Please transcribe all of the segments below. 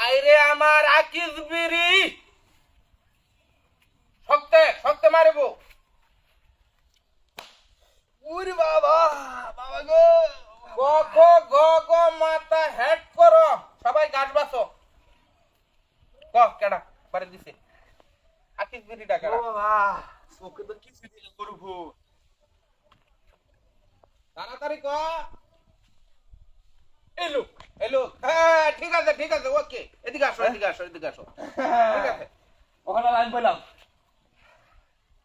আইরে আমার আকিজ বিড়ি শক্তে শক্তে মারিব। উরি বাবা বাবা গো গ গ গ গ মাথা হেড করো সবাই গাছ বাসো। ক কেডা বাড়ি দিছে আকিজ বিড়িটা ও কেডা? বাবা ওকে তো কিছু দিয়ে করবো তাড়াতাড়ি ক। এলো এলো, হ্যাঁ ঠিক আছে ওকে, এদিকে আসো এদিকে আসো এদিকে আসো। ঠিক আছে ওখানে লাইন পেলাম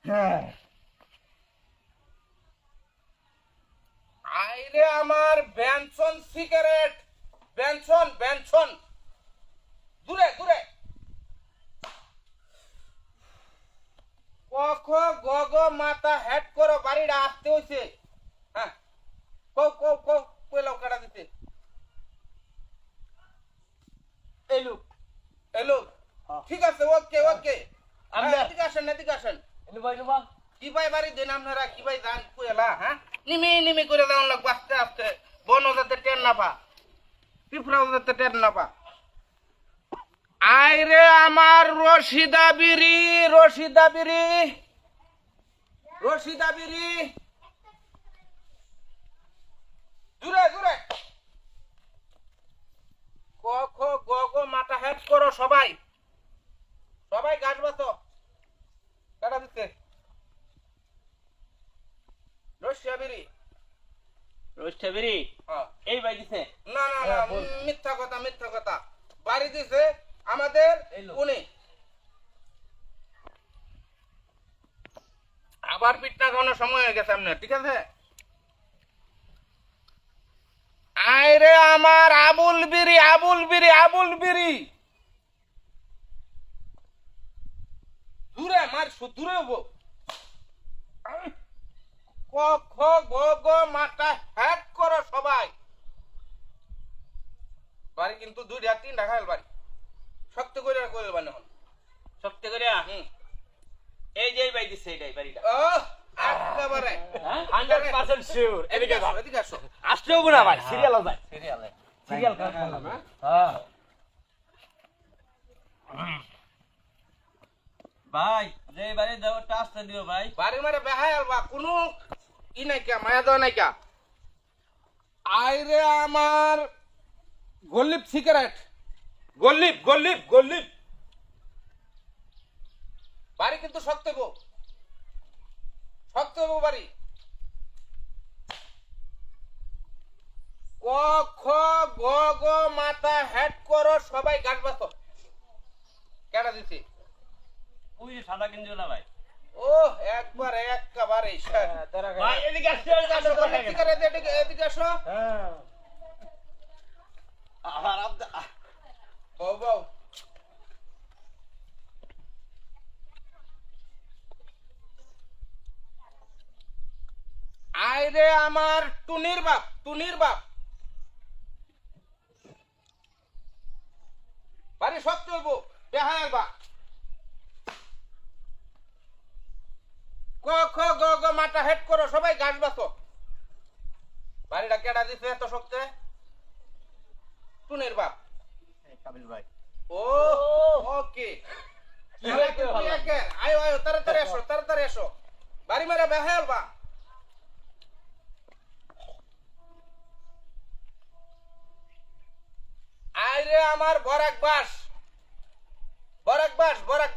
হ্যাঁ আইরে আমার বেনসন সিগারেট, বেনসন বেনসন দূরে দূরে। ক গ গ মাথা হেড করো বাড়িটা আসতে হইছে। হ্যাঁ কও কও কও কইলাও কাটা দিতে। এলু এলো হ্যাঁ। ঠিক আছে ওকে ওকে। আমরা- এদিকে আসেন এদিকে আসেন। এলু ভাই নেবা কি ভাই বাড়ি দেন আপনারা, কি ভাই যান কুয়েলা? হ্যাঁ নিমি নিমি করে দেওয়ান লাগবে আস্তে আস্তে, বন যাতে টের না পা, পিঁপড়াও যাতে টের না পা। আইরে আমার রশিদা বিড়ি, রশিদা বিড়ি, রশিদা বিড়ি দূরে দূরে। ক খ গ গ মাথা হেড করো সবাই, সবাই গাছ বাসো। কাটা দিচ্ছে রশিদা বিড়ি। রোস্টা বেরি হ্যাঁ এই ভাই দিছে না না না হ্যাঁ, বল। মিথ্যা কথা মিথ্যা কথা। বাড়ি দিছে আমাদের এই লোক। উনি। আবার পিঠনা খাওয়ানোর সময় হয়ে গেছে আপনার, ঠিক আছে? আইরে আমার আবুল বিড়ি, আবুল বিড়ি, আবুল বিড়ি দূরে মার দূরে হবো। ক খ গ গ মাথা হ্যাক করো সবাই। বাড়ি কিন্তু দুইটা তিনটা খাইল বাড়ি, শক্ত করে করবেন এখন। সত্যি করে হুম এই যে এই ভাই দিছে এটাই বাড়িটা ও একেবারে 100% শিওর এদিকে আসো এদিকে আসো। আসতে হবে না ভাই সিরিয়াল যায় সিরিয়াল কাজ করলাম হ্যাঁ ভাই যে বাড়ি দেওয়াটা আসতে দিও ভাই বাড়ি মারে বেহায় আলবা কোনো ই নাই কা, মায়া দেওয়া নাই কা। আইরে আমার গল্লিপ সিগারেট, গল্লিপ গল্লিপ গল্লিপ বাড়ি কিন্তু শক্ত গো, শক্ত গো বাড়ি। ক খ গ গ মাথা হেড করো সবাই গাছ বাসো। কেডা দিছি? ওই যে সাদা কিনছো না ভাই ও একবার একেবারে ভাই এদিকে আসতে সিগারেট এদিকে এদিকে আসো। হ্যাঁ আর আব্দা বউ বউ আইরে আমার টুনির বাপ, টুনির বাপ বাড়ি শক্ত হইব বেহায় বা। ক খ গ গ মাথা হেড করো সবাই গাছ বাসো। বাড়িটা কেডা দিছে এত শক্তে? টুনির বাপ। কাবিল ভাই ও ওকে আয়ো আয়ো তাড়াতাড়ি আসো তাড়াতাড়ি আসো, বাড়ি মারা বেহাল বা। আইরে আমার বরাক বাস, বরাক বাস, বরাক